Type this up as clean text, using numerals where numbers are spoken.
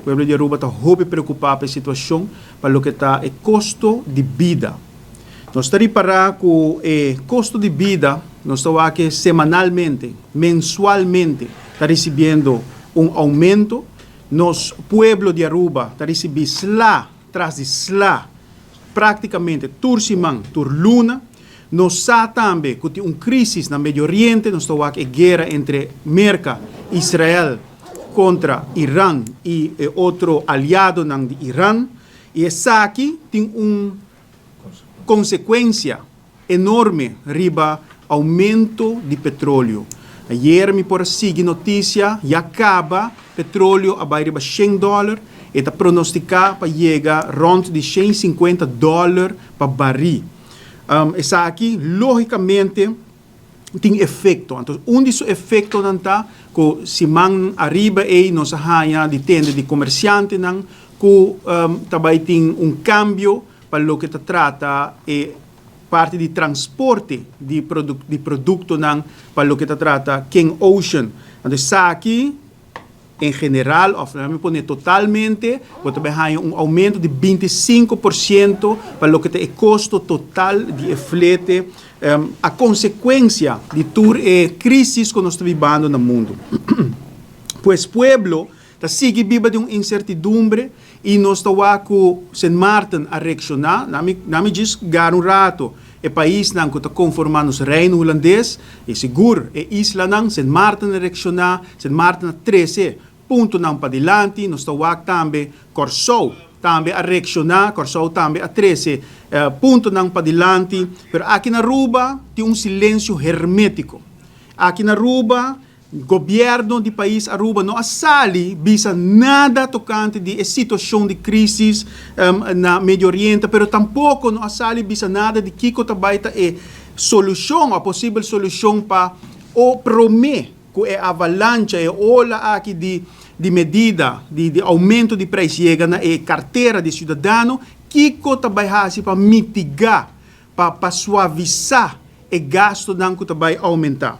pueblo de Aruba está muito preocupado com a situação, para o que está o custo de vida. Nós estamos para com o custo de vida, nós estamos aqui semanalmente, mensualmente, está recebendo aumento. Nos pueblo de Aruba está recebendo slá, tras de slá, praticamente tur semana, tur luna. Nós também com crise no Medio Oriente, nós estamos aqui guerra entre América e Israel contra Irã e outro aliado de Irã. E essa aqui tem consequência enorme riba aumento de petróleo. Ayer me por seguir notícia e acaba petróleo a riba $100 e está pronosticar para chegar rond de $150 para barril. Essa aqui logicamente tem efeito. Então, desses efeitos não está que se man arriba e nos arranha de tenda de comerciante não que também tem cambio para o que se trata parte de transporte de produto não para o que se trata King Ocean. Então, essa aqui em geral, ou totalmente, você vai ter aumento de 25% para o que é o custo total de frete, a consequência de toda a crise que nós estamos vivendo no mundo. Pois o pueblo está seguindo viva de uma incertidumbre e nós estamos com St. Martin a reaccionar. Não me diz que um rato o país não está conformando o reino holandês, é seguro, é isla não, St. Martin a reaccionar, St. Martin a 13 ponto não para adiante, nós estamos também Corsou também a reaccionar, Corsou também a 13 ponto não para adiante, mas aqui na Aruba tem silêncio hermético. Aqui na Aruba, o governo do país Aruba não sale bisa nada tocante de situação de crise na Medio Oriente, mas tampouco não sale bisa nada de que tabaita solução, a possível solução para o prometer que a avalanche, a ola aqui de medida, de aumento de preço chega na carteira de cidadão, que também para mitigar, para suavizar o gasto que vai aumentar.